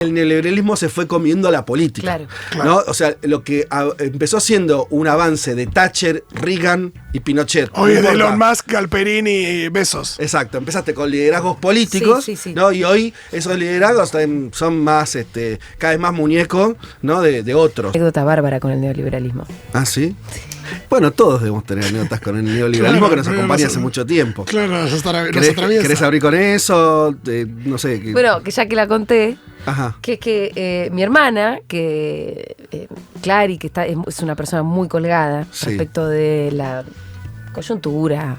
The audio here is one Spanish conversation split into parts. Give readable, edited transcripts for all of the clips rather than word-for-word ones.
El neoliberalismo se fue comiendo a la política, ¿no? O sea, lo que empezó siendo un avance de Thatcher, Reagan y Pinochet. Hoy es de Elon Musk, Galperini y Bezos. Exacto, empezaste con liderazgos políticos, ¿no? Y hoy esos liderazgos son más, cada vez más muñecos, ¿no? de otros. Anécdota bárbara con el neoliberalismo. ¿Ah, sí? Bueno, todos debemos tener anécdotas con el neoliberalismo, claro, que nos acompaña hace mucho tiempo. Claro, nos atraviesa. ¿Querés abrir con eso? No sé. Bueno, que ya que la conté, ajá, que es que mi hermana, que Clary, que es una persona muy colgada respecto de la coyuntura,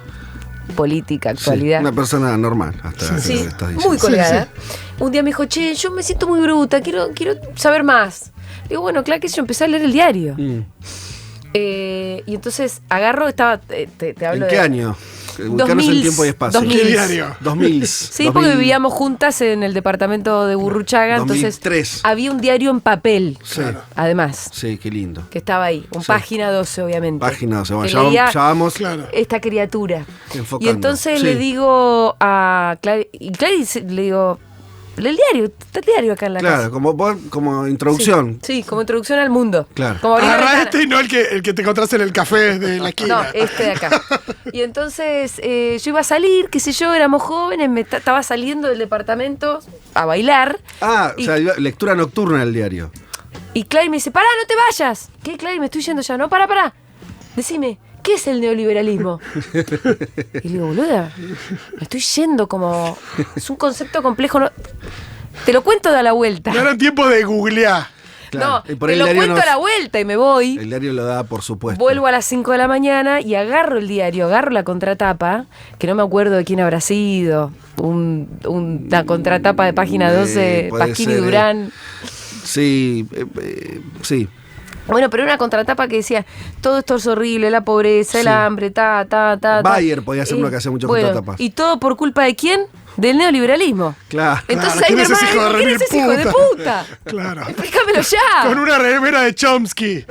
política, actualidad. Sí, una persona normal, hasta sí, lo que estás diciendo. muy colgada. Un día me dijo, che, yo me siento muy bruta, quiero saber más. Digo, bueno, claro que yo empecé a leer el diario. Y entonces agarro, te hablo ¿En qué año? Ubicarnos en tiempo y espacio. 2000. ¿Qué diario? 2000. Sí, porque vivíamos juntas en el departamento de Burruchaga, 2003. Entonces había un diario en papel, además. Sí, qué lindo. Que estaba ahí, página 12 obviamente. Página 12, bueno, ya vamos esta criatura. Enfocando. Y entonces le digo a Clary, y Clary le digo, el diario, está el diario acá en la casa. Claro, como introducción. Sí, como introducción al mundo. Claro. Agarrá y no el que te encontraste en el café de la esquina. No, este de acá. Y entonces yo iba a salir, qué sé yo, éramos jóvenes, estaba saliendo del departamento a bailar. O sea, lectura nocturna del diario. Y Clary me dice, pará, no te vayas. ¿Qué, Clary? Me estoy yendo ya. No, pará. Decime, ¿qué es el neoliberalismo? Y le digo, boluda, me estoy yendo como... Es un concepto complejo. No, te lo cuento de la vuelta. No eran tiempos de googlear. Claro. No, te lo cuento a la vuelta y me voy. El diario lo da, por supuesto. Vuelvo a las 5 de la mañana y agarro el diario, agarro la contratapa, que no me acuerdo de quién habrá sido. Una contratapa de página 12, Pasquín y Durán. Sí, sí. Bueno, pero era una contratapa que decía, todo esto es horrible, la pobreza, el hambre, Bayer podía ser uno que hace muchas contratapas. ¿Y todo por culpa de quién? Del neoliberalismo. Claro. Entonces ahí mi hermana dijo, ¿quién es ese hijo de puta? Claro. Explícamelo ya. Con una remera de Chomsky.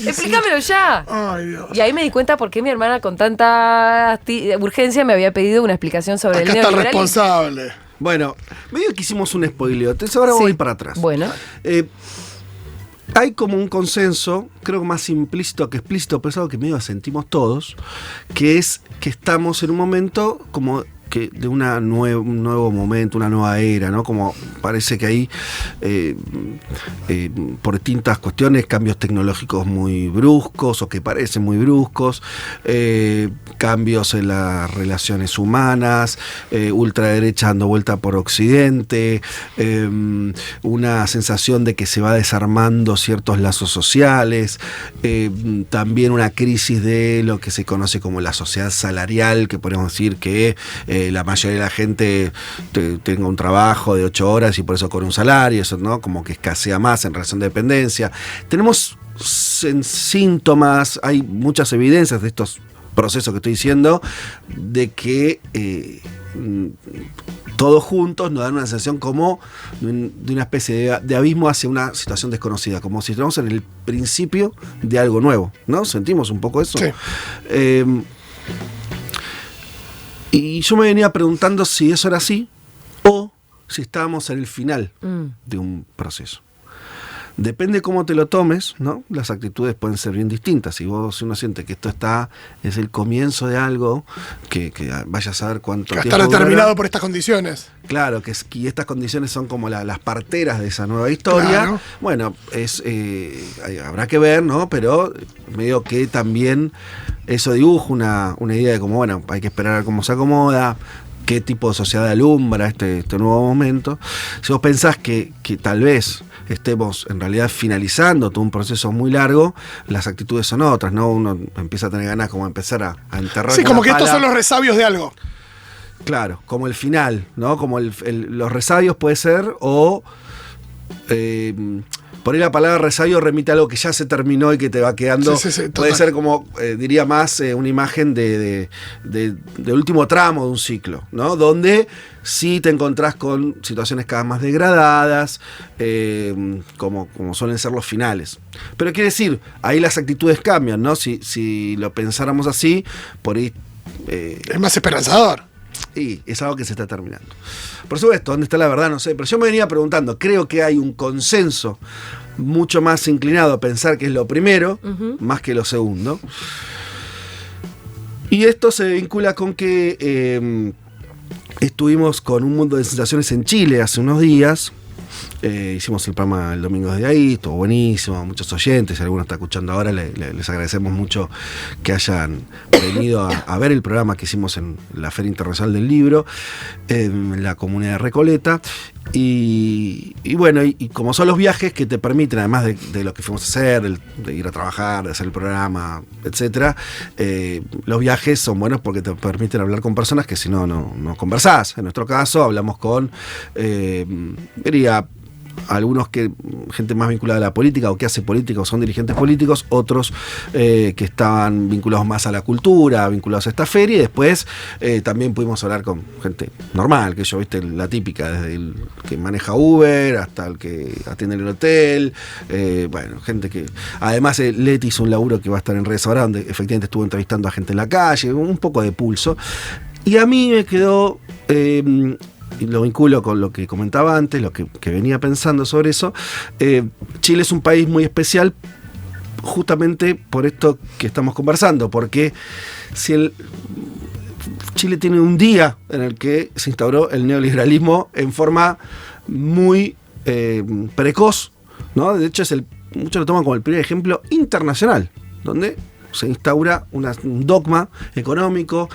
Explícamelo ya. Ay, Dios. Y ahí me di cuenta por qué mi hermana con tanta urgencia me había pedido una explicación sobre el neoliberalismo. Acá está el responsable. Bueno, medio que hicimos un spoileo, entonces ahora voy para atrás. Bueno. Hay como un consenso, creo que más implícito que explícito, pero es algo que medio sentimos todos, que es que estamos en un momento como que de un nuevo momento, una nueva era, ¿no? Como parece que hay, por distintas cuestiones, cambios tecnológicos muy bruscos o que parecen muy bruscos, cambios en las relaciones humanas, ultraderecha dando vuelta por Occidente, una sensación de que se va desarmando ciertos lazos sociales, también una crisis de lo que se conoce como la sociedad salarial, que podemos decir que la mayoría de la gente tenga un trabajo de 8 horas y por eso cobra un salario, eso, ¿no? Como que escasea más en relación de dependencia. Tenemos síntomas, hay muchas evidencias de estos procesos que estoy diciendo, de que todos juntos nos dan una sensación como de una especie de abismo hacia una situación desconocida, como si estuviéramos en el principio de algo nuevo, ¿no? ¿Sentimos un poco eso? Sí. Y yo me venía preguntando si eso era así o si estábamos en el final de un proceso. Depende cómo te lo tomes, ¿no? Las actitudes pueden ser bien distintas. Si uno siente que esto es el comienzo de algo, que vaya a saber cuánto tiempo está determinado durará. por estas condiciones. Claro, que estas condiciones son como las parteras de esa nueva historia. Claro. Bueno, habrá que ver, ¿no? Pero medio que también eso dibuja una idea de como, bueno, hay que esperar a ver cómo se acomoda, qué tipo de sociedad alumbra este nuevo momento. Si vos pensás que tal vez estemos en realidad finalizando todo un proceso muy largo, las actitudes son otras, ¿no? Uno empieza a tener ganas como empezar a enterrar. Sí, como que estos son los resabios de algo. Claro, como el final, ¿no? Como los resabios puede ser, o por ahí la palabra resabio remite a algo que ya se terminó y que te va quedando. Sí, puede ser como, diría más, una imagen del último tramo de un ciclo, ¿no? Donde sí te encontrás con situaciones cada vez más degradadas, como suelen ser los finales. Pero quiere decir, ahí las actitudes cambian, ¿no? Si lo pensáramos así, por ahí... es más esperanzador. y es algo que se está terminando. Por supuesto, ¿dónde está la verdad? No sé, pero yo me venía preguntando, creo que hay un consenso mucho más inclinado a pensar que es lo primero, más que lo segundo. Y esto se vincula con que estuvimos con Un Mundo de Sensaciones en Chile hace unos días. Hicimos el programa el domingo desde ahí, estuvo buenísimo, muchos oyentes, si alguno está escuchando ahora, les agradecemos mucho que hayan venido a ver el programa que hicimos en la Feria Internacional del Libro, en la comunidad de Recoleta. Y bueno, y como son los viajes que te permiten, además de lo que fuimos a hacer, de ir a trabajar, de hacer el programa, etcétera, los viajes son buenos porque te permiten hablar con personas que si no conversás. En nuestro caso hablamos con algunos gente más vinculada a la política o que hace política o son dirigentes políticos, otros que estaban vinculados más a la cultura, vinculados a esta feria, y después también pudimos hablar con gente normal, que yo, viste, la típica, desde el que maneja Uber hasta el que atiende en el hotel, bueno, gente que además Leti hizo un laburo que va a estar en redes ahora, donde efectivamente estuvo entrevistando a gente en la calle, un poco de pulso, y a mí me quedó y lo vinculo con lo que comentaba antes, lo que venía pensando sobre eso. Chile es un país muy especial justamente por esto que estamos conversando, porque si Chile tiene un día en el que se instauró el neoliberalismo en forma muy precoz, ¿no? De hecho muchos lo toman como el primer ejemplo internacional, donde se instaura un dogma económico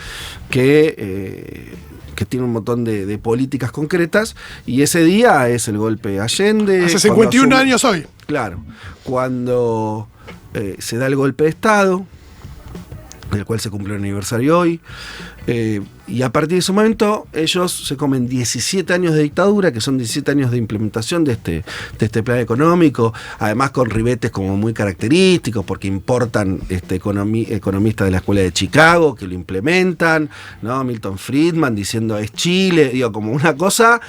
que tiene un montón de políticas concretas, y ese día es el golpe Allende. Hace 51 años hoy. Claro, cuando se da el golpe de Estado, del cual se cumple el aniversario hoy, y a partir de ese momento ellos se comen 17 años de dictadura, que son 17 años de implementación de este plan económico, además con ribetes como muy característicos, porque importan economistas de la Escuela de Chicago que lo implementan, ¿no? Milton Friedman diciendo es Chile, digo, como una cosa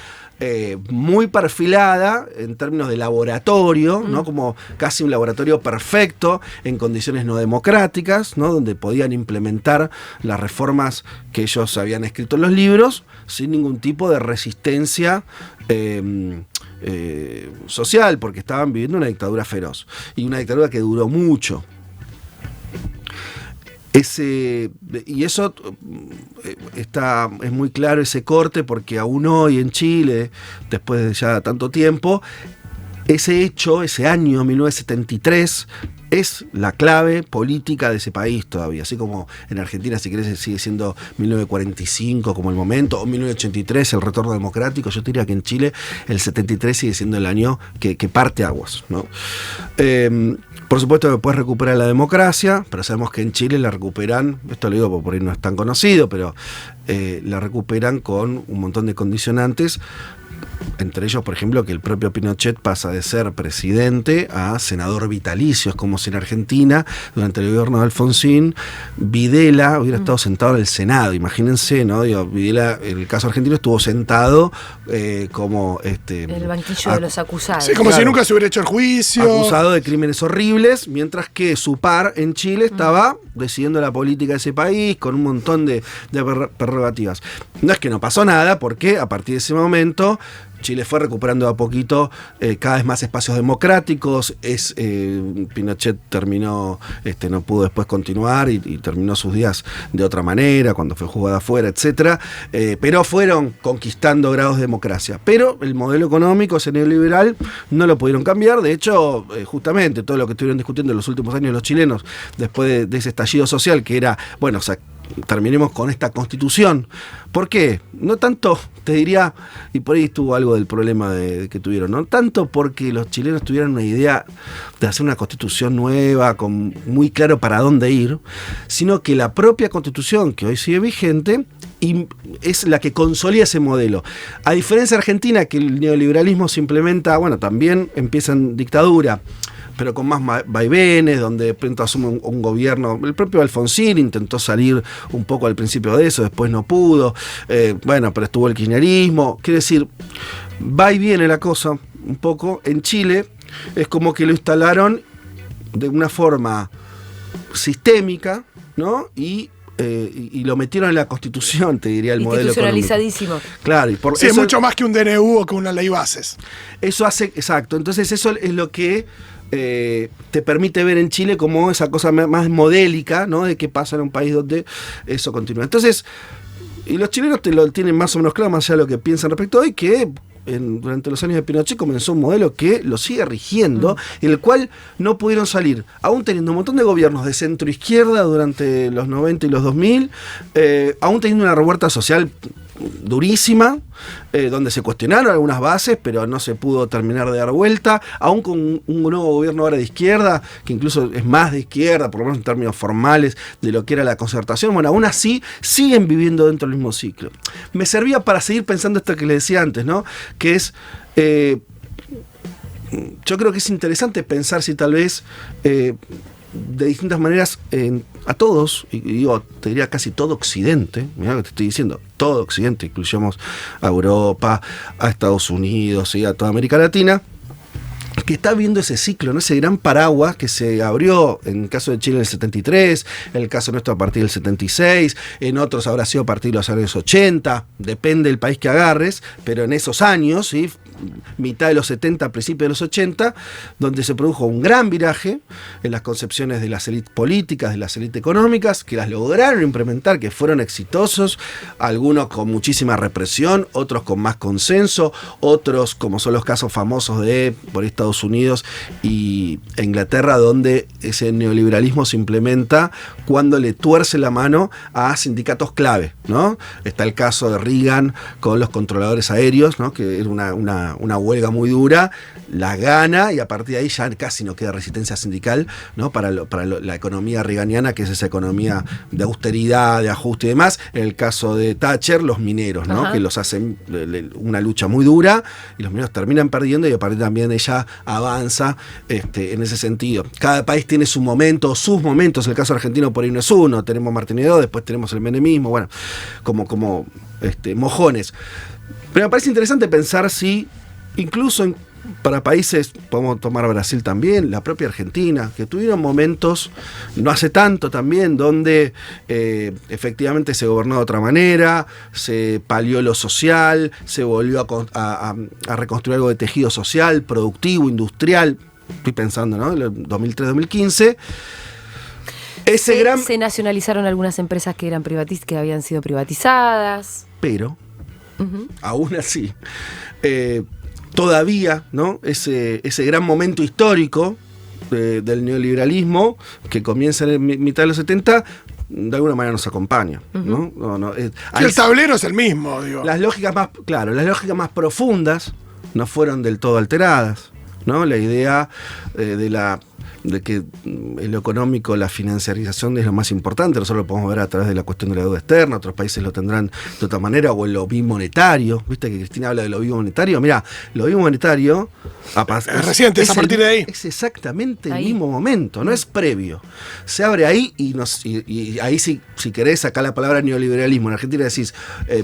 muy perfilada en términos de laboratorio, ¿no? Como casi un laboratorio perfecto en condiciones no democráticas, ¿no? Donde podían implementar las reformas que ellos habían escrito en los libros sin ningún tipo de resistencia social, porque estaban viviendo una dictadura feroz y una dictadura que duró mucho. Y eso es muy claro, ese corte, porque aún hoy en Chile, después de ya tanto tiempo, ese hecho, ese año 1973, es la clave política de ese país todavía. Así como en Argentina, si querés, sigue siendo 1945 como el momento, o 1983 el retorno democrático. Yo diría que en Chile el 73 sigue siendo el año que parte aguas, ¿no? Por supuesto que puedes recuperar la democracia, pero sabemos que en Chile la recuperan, esto lo digo porque por ahí no es tan conocido, pero la recuperan con un montón de condicionantes. Entre ellos, por ejemplo, que el propio Pinochet pasa de ser presidente a senador vitalicio. Es como si en Argentina, durante el gobierno de Alfonsín, Videla hubiera estado sentado en el Senado. Imagínense, ¿no? Digo, Videla, en el caso argentino, estuvo sentado como en el banquillo de los acusados. Sí, como claro, si nunca se hubiera hecho el juicio. Acusado de crímenes horribles, mientras que su par en Chile estaba decidiendo la política de ese país con un montón de prerrogativas. No es que no pasó nada, porque a partir de ese momento Chile fue recuperando a poquito cada vez más espacios democráticos. Pinochet terminó, no pudo después continuar y terminó sus días de otra manera, cuando fue jugada afuera, etcétera. Pero fueron conquistando grados de democracia. Pero el modelo económico, ese neoliberal, no lo pudieron cambiar. De hecho, justamente todo lo que estuvieron discutiendo en los últimos años los chilenos, después de ese estallido social, que era, bueno, o sea, terminemos con esta constitución. ¿Por qué? No tanto, te diría, y por ahí estuvo algo del problema que tuvieron, no tanto porque los chilenos tuvieran una idea de hacer una constitución nueva, con muy claro para dónde ir, sino que la propia constitución que hoy sigue vigente y es la que consolida ese modelo. A diferencia de Argentina, que el neoliberalismo se implementa, bueno, también empieza en dictadura, pero con más vaivenes, donde de pronto asume un gobierno. El propio Alfonsín intentó salir un poco al principio de eso, después no pudo. Bueno, pero estuvo el kirchnerismo. Quiere decir, va y viene la cosa un poco. En Chile es como que lo instalaron de una forma sistémica, ¿no? Y y lo metieron en la Constitución, te diría, el modelo económico. Institucionalizadísimo. Claro, y por Sí, eso, es mucho más que un DNU o que una ley bases. eso hace, exacto, entonces eso es lo que te permite ver en Chile como esa cosa más modélica, ¿no? De qué pasa en un país donde eso continúa. Entonces, y los chilenos te lo tienen más o menos claro, más allá de lo que piensan respecto a hoy, que durante los años de Pinochet comenzó un modelo que lo sigue rigiendo, en el cual no pudieron salir, aún teniendo un montón de gobiernos de centro izquierda durante los 90 y los 2000, aún teniendo una revuelta social durísima, donde se cuestionaron algunas bases, pero no se pudo terminar de dar vuelta, aún con un nuevo gobierno ahora de izquierda, que incluso es más de izquierda, por lo menos en términos formales, de lo que era la concertación. Bueno, aún así siguen viviendo dentro del mismo ciclo. Me servía para seguir pensando esto que le decía antes, ¿no? Que es, yo creo que es interesante pensar si tal vez de distintas maneras a todos, y digo, te diría casi todo Occidente, mirá lo que te estoy diciendo, todo Occidente, incluyamos a Europa, a Estados Unidos y a toda América Latina, que está viendo ese ciclo, ¿no? Ese gran paraguas que se abrió en el caso de Chile en el 73, en el caso nuestro a partir del 76, en otros habrá sido a partir de los años 80, depende del país que agarres, pero en esos años, ¿sí? Mitad de los 70, principios de los 80, donde se produjo un gran viraje en las concepciones de las élites políticas, de las élites económicas, que las lograron implementar, que fueron exitosos, algunos con muchísima represión, otros con más consenso, otros, como son los casos famosos de por Estados Unidos y Inglaterra, donde ese neoliberalismo se implementa cuando le tuerce la mano a sindicatos clave, ¿no? Está el caso de Reagan con los controladores aéreos, ¿no? Que era una huelga muy dura, la gana y a partir de ahí ya casi no queda resistencia sindical, ¿no? para la economía reaganiana, que es esa economía de austeridad, de ajuste y demás. En el caso de Thatcher, los mineros, ¿no? Que los hacen una lucha muy dura y los mineros terminan perdiendo y a partir también ella avanza en ese sentido. Cada país tiene su momento, sus momentos. El caso argentino por ahí no es uno, tenemos Martínez II, después tenemos el menemismo, bueno, como mojones. Pero me parece interesante pensar si incluso para países, podemos tomar Brasil también, la propia Argentina, que tuvieron momentos, no hace tanto también, donde efectivamente se gobernó de otra manera, se palió lo social, se volvió a reconstruir algo de tejido social, productivo, industrial, estoy pensando, ¿no? En el 2003-2015. Se nacionalizaron algunas empresas que habían sido privatizadas. Pero, aún así, todavía, ¿no? Ese gran momento histórico del neoliberalismo que comienza en mitad de los 70, de alguna manera nos acompaña, ¿no? El tablero es el mismo, digo. Las lógicas más profundas no fueron del todo alteradas, ¿no? La idea de que en lo económico la financiarización es lo más importante, nosotros lo podemos ver a través de la cuestión de la deuda externa, otros países lo tendrán de otra manera, o en lo bimonetario, viste que Cristina habla de lo bimonetario, mira, lo bimonetario es reciente, es a partir de ahí. Es exactamente el mismo momento, no es previo, se abre ahí y ahí si querés sacar la palabra neoliberalismo, en Argentina decís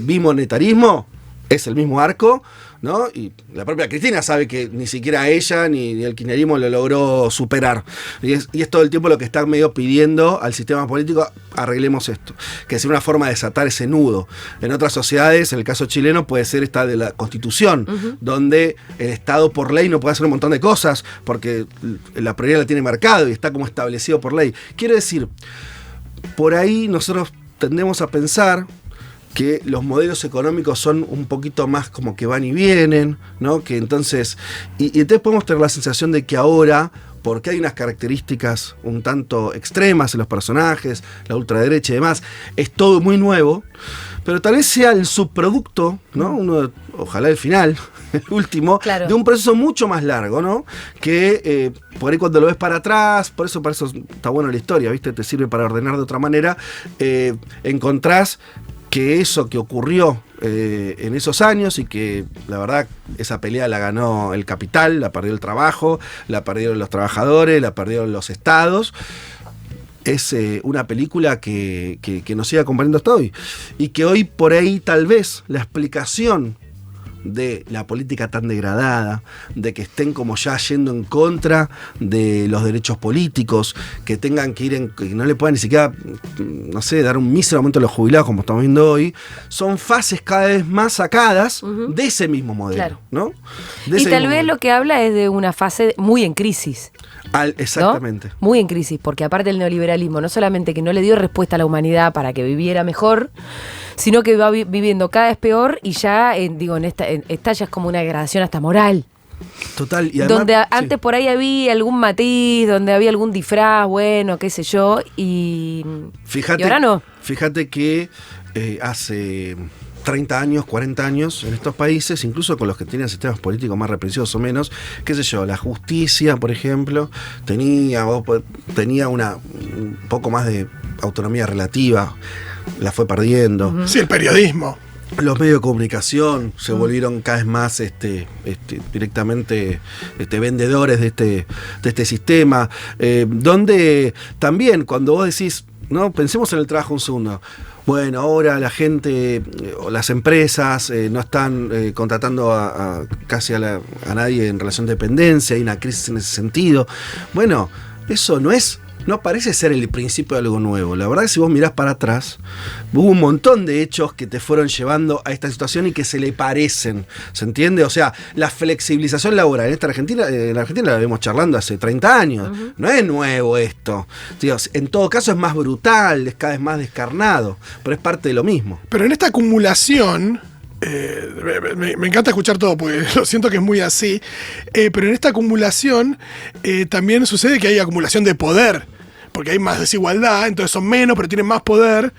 bimonetarismo, es el mismo arco, ¿no? Y la propia Cristina sabe que ni siquiera ella ni el kirchnerismo lo logró superar. Y es todo el tiempo lo que está medio pidiendo al sistema político, arreglemos esto. Que sea una forma de desatar ese nudo. En otras sociedades, en el caso chileno, puede ser esta de la Constitución, donde el Estado por ley no puede hacer un montón de cosas, porque la prioridad la tiene marcado y está como establecido por ley. Quiero decir, por ahí nosotros tendemos a pensar que los modelos económicos son un poquito más como que van y vienen, ¿no? Que entonces, y entonces podemos tener la sensación de que ahora, porque hay unas características un tanto extremas en los personajes, la ultraderecha y demás, es todo muy nuevo, pero tal vez sea el subproducto, ¿no? Ojalá el final, el último, claro, de un proceso mucho más largo, ¿no? Que por ahí cuando lo ves para atrás, por eso está bueno la historia, ¿viste? Te sirve para ordenar de otra manera, encontrás que eso que ocurrió en esos años y que la verdad esa pelea la ganó el capital, la perdió el trabajo, la perdieron los trabajadores, la perdieron los estados, es una película que nos sigue acompañando hasta hoy y que hoy por ahí tal vez la explicación de la política tan degradada, de que estén como ya yendo en contra de los derechos políticos, que tengan que ir que no le puedan ni siquiera, no sé, dar un mísero aumento a los jubilados como estamos viendo hoy, son fases cada vez más sacadas de ese mismo modelo, claro. ¿no? Y tal vez lo que habla es de una fase muy en crisis. Exactamente. ¿No? Muy en crisis, porque aparte el neoliberalismo no solamente que no le dio respuesta a la humanidad para que viviera mejor, sino que va viviendo cada vez peor y ya, esta ya es como una degradación hasta moral. Total. Y además, donde antes por ahí había algún matiz, donde había algún disfraz, bueno, qué sé yo, y ahora no. Fíjate que hace 30 años, 40 años en estos países, incluso con los que tenían sistemas políticos más represivos o menos, qué sé yo, la justicia, por ejemplo, tenía un poco más de autonomía relativa, la fue perdiendo. Sí, el periodismo. Los medios de comunicación se volvieron cada vez más directamente vendedores de este sistema, donde también cuando vos decís, no, pensemos en el trabajo un segundo. Bueno, ahora la gente o las empresas no están contratando casi a nadie en relación de dependencia, hay una crisis en ese sentido. Bueno, eso no parece ser el principio de algo nuevo. La verdad es que si vos mirás para atrás, hubo un montón de hechos que te fueron llevando a esta situación y que se le parecen. ¿Se entiende? O sea, la flexibilización laboral en la Argentina la vemos charlando hace 30 años. No es nuevo esto. Dios, en todo caso es más brutal, es cada vez más descarnado, pero es parte de lo mismo. Pero en esta acumulación... me encanta escuchar todo porque lo siento que es muy así, pero en esta acumulación también sucede que hay acumulación de poder, porque hay más desigualdad, entonces son menos, pero tienen más poder.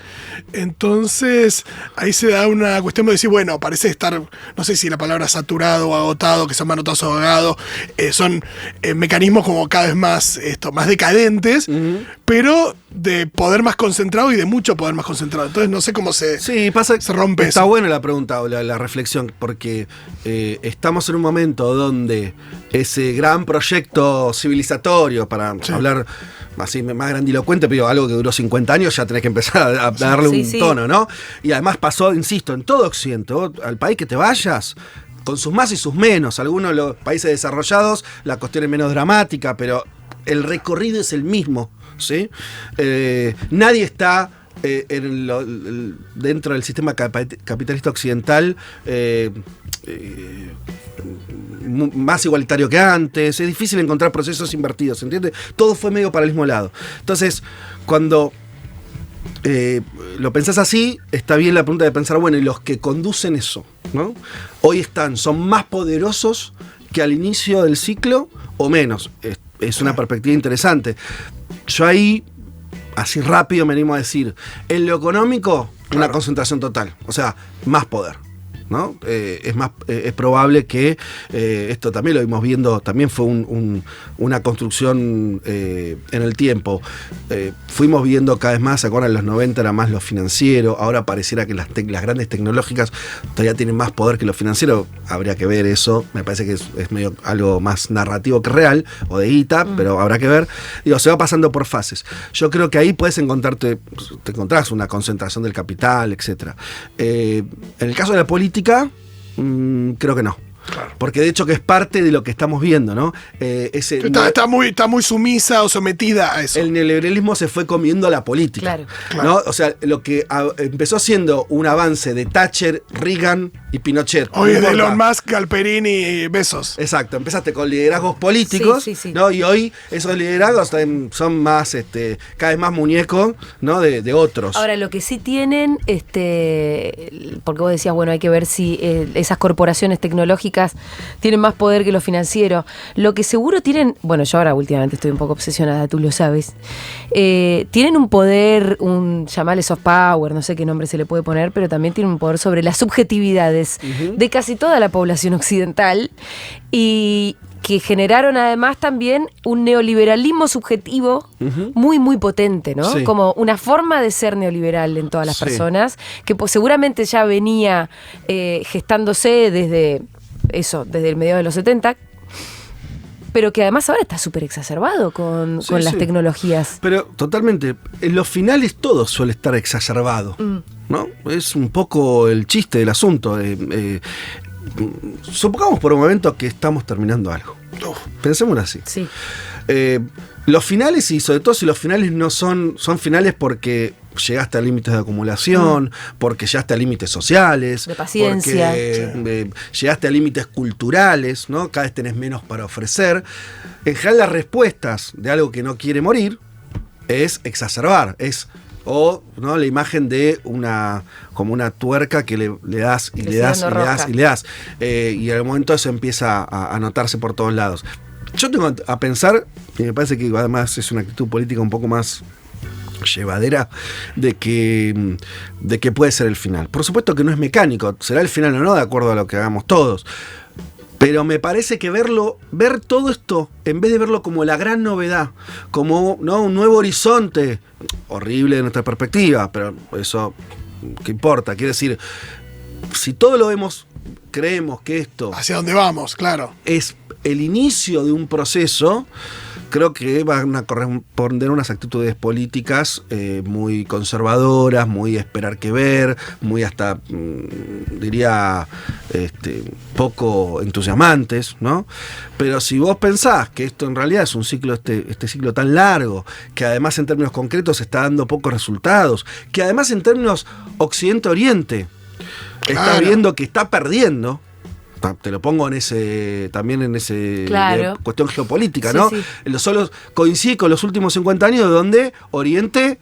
Entonces ahí se da una cuestión de decir, bueno, parece estar, no sé si la palabra saturado o agotado, que son manotazo ahogado, son mecanismos como cada vez más decadentes, pero de poder más concentrado y de mucho poder más concentrado. Entonces no sé cómo se rompe eso. Está buena la pregunta o la reflexión, porque estamos en un momento donde ese gran proyecto civilizatorio, para hablar así más grandilocuente, pero algo que duró 50 años, ya tenés que empezar a darle un tono, ¿no? Y además pasó, insisto, en todo Occidente, al país que te vayas, con sus más y sus menos. Algunos de los países desarrollados, la cuestión es menos dramática, pero el recorrido es el mismo, ¿sí? Nadie está dentro del sistema capitalista occidental más igualitario que antes. Es difícil encontrar procesos invertidos, ¿entiendes? Todo fue medio para el mismo lado. Entonces, cuando lo pensás así, está bien la pregunta de pensar, bueno, y los que conducen eso, ¿no? Hoy son más poderosos que al inicio del ciclo o menos. Es una perspectiva interesante. Yo ahí, así rápido me animo a decir, en lo económico, una concentración total, o sea, más poder, ¿no? Es probable que esto también lo vimos viendo, también fue una construcción en el tiempo. Fuimos viendo cada vez más, ¿se acuerdan? En los 90 era más lo financiero, ahora pareciera que las grandes tecnológicas todavía tienen más poder que lo financiero. Habría que ver eso, me parece que es medio algo más narrativo que real, o de guita, pero habrá que ver. Digo, se va pasando por fases. Yo creo que ahí puedes te encontrás una concentración del capital, etc. En el caso de la política, creo que no. Claro. Porque de hecho que es parte de lo que estamos viendo, ¿no? Está muy sumisa o sometida a eso. El neoliberalismo se fue comiendo a la política. Claro. ¿No? O sea, lo que empezó siendo un avance de Thatcher, Reagan y Pinochet. Hoy es de Elon Musk, Galperini y Bezos. Exacto, empezaste con liderazgos políticos, sí. ¿no? Y hoy esos liderazgos son más, cada vez más muñecos, ¿no? de otros. Ahora, lo que sí tienen, porque vos decías, bueno, hay que ver si esas corporaciones tecnológicas tienen más poder que los financieros. Lo que seguro tienen, bueno, yo ahora últimamente estoy un poco obsesionada, tú lo sabes, tienen un poder, llamarle soft power, no sé qué nombre se le puede poner, pero también tienen un poder sobre las subjetividades de casi toda la población occidental, y que generaron además también un neoliberalismo subjetivo muy, muy potente, ¿no? Sí. Como una forma de ser neoliberal en todas las personas, que seguramente ya venía gestándose desde el medio de los 70, pero que además ahora está súper exacerbado con las tecnologías. Pero totalmente, en los finales todo suele estar exacerbado, ¿no? Es un poco el chiste del asunto. supongamos por un momento que estamos terminando algo. Pensémoslo así. Sí. Los finales, y sobre todo si los finales no son finales porque llegaste a límites de acumulación, porque llegaste a límites sociales, de paciencia, porque llegaste a límites culturales, ¿no? Cada vez tenés menos para ofrecer. En general, las respuestas de algo que no quiere morir es exacerbar, o ¿no? La imagen de como una tuerca que le das y le das y le das y le das. Y al momento eso empieza a notarse por todos lados. Yo tengo a pensar, y me parece que además es una actitud política un poco más llevadera, de que puede ser el final. Por supuesto que no es mecánico, será el final o no, de acuerdo a lo que hagamos todos. Pero me parece que ver todo esto, en vez de verlo como la gran novedad, como ¿no? un nuevo horizonte, horrible de nuestra perspectiva, pero eso, ¿qué importa? Quiero decir, si todo lo vemos, creemos que esto... Hacia dónde vamos, claro. Es el inicio de un proceso, creo que van a corresponder unas actitudes políticas muy conservadoras, muy esperar que ver, muy hasta, diría, poco entusiasmantes, ¿no? Pero si vos pensás que esto en realidad es un ciclo, este ciclo tan largo, que además en términos concretos está dando pocos resultados, que además en términos Occidente-Oriente está viendo que está perdiendo, te lo pongo también en ese claro. Cuestión geopolítica, sí, ¿no? Sí. Solo coincide con los últimos 50 años donde Oriente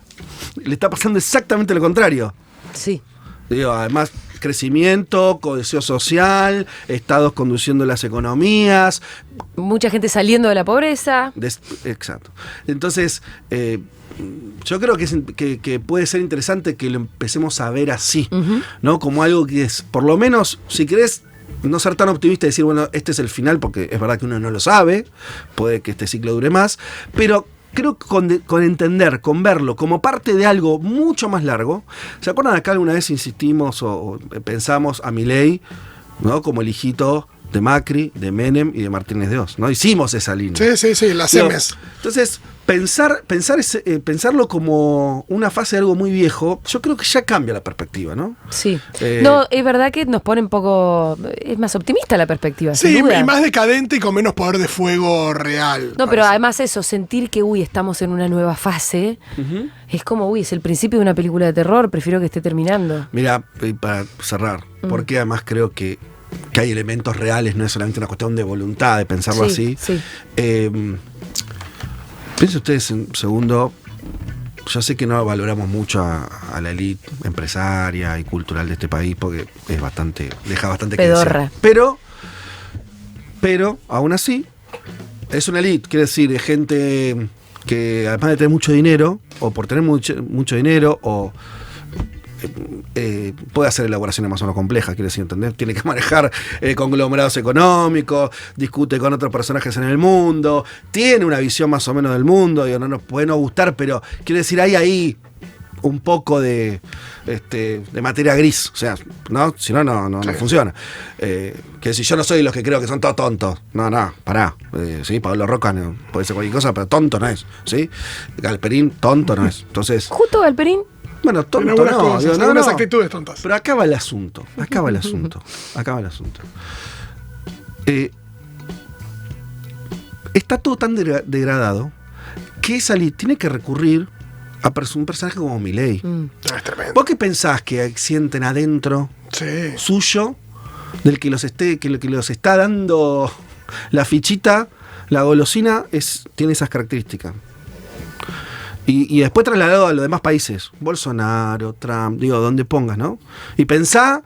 le está pasando exactamente lo contrario. Sí. Digo, además, crecimiento, cohesión social, estados conduciendo las economías. Mucha gente saliendo de la pobreza. Exacto. Entonces, yo creo que puede ser interesante que lo empecemos a ver así, ¿no? Como algo que es, por lo menos, si querés, no ser tan optimista y decir, bueno, este es el final, porque es verdad que uno no lo sabe, puede que este ciclo dure más, pero creo que con entender, con verlo como parte de algo mucho más largo. ¿Se acuerdan acá alguna vez insistimos o pensamos a Milei, ¿no? Como el hijito de Macri, de Menem y de Martínez de Oz, ¿no? Hicimos esa línea. Sí, las M's. Entonces, pensarlo como una fase de algo muy viejo, yo creo que ya cambia la perspectiva, ¿no? Sí. No, es verdad que nos pone un poco... Es más optimista la perspectiva, sí, sin duda. Y más decadente y con menos poder de fuego real. No, pero además eso, sentir que, estamos en una nueva fase, es como, es el principio de una película de terror, prefiero que esté terminando. Mira, para cerrar, porque además creo que hay elementos reales, no es solamente una cuestión de voluntad de pensarlo así. Sí. Piensen ustedes un segundo, yo sé que no valoramos mucho a la élite empresaria y cultural de este país porque deja bastante pedorra. Que desear. Pero, aún así, es una élite, quiere decir, de gente que además de tener mucho dinero, o por tener mucho dinero, o puede hacer elaboraciones más o menos complejas, quiere decir, ¿entendés? Tiene que manejar conglomerados económicos, discute con otros personajes en el mundo, tiene una visión más o menos del mundo, digo, no nos puede no gustar, pero quiere decir, hay ahí un poco de materia gris, o sea, ¿no? Si no funciona. Que si yo no soy de los que creo que son todos tontos, no, pará. ¿Sí? Pablo Roca puede ser cualquier cosa, pero tonto no es, ¿sí? Galperín, tonto no es. Entonces, justo Galperín. Bueno, tonto no, algunas actitudes tontas. Pero acaba el asunto. Está todo tan degradado que tiene que recurrir a un personaje como Milei. Es tremendo. ¿Vos qué pensás que sienten adentro suyo del que los está dando la fichita, la golosina, tiene esas características? Y después trasladado a los demás países, Bolsonaro, Trump, donde pongas, ¿no? Y pensá,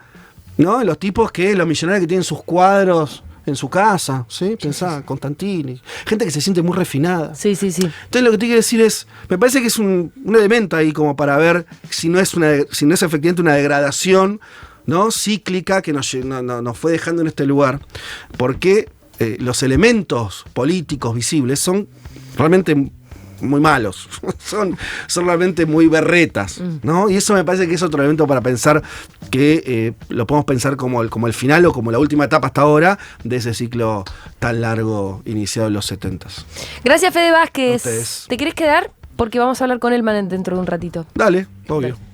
¿no? En los tipos los millonarios que tienen sus cuadros en su casa, ¿sí? Pensá, Constantini, gente que se siente muy refinada. Sí. Entonces lo que te quiero decir es, me parece que es un elemento ahí como para ver si no es efectivamente una degradación, ¿no? Cíclica que nos fue dejando en este lugar, porque los elementos políticos visibles son realmente muy malos, son realmente muy berretas, ¿no? Y eso me parece que es otro elemento para pensar que lo podemos pensar como el final o como la última etapa hasta ahora de ese ciclo tan largo iniciado en los 70s. Gracias, Fede Vázquez. ¿Te querés quedar? Porque vamos a hablar con Elman dentro de un ratito. Dale, obvio. Dale.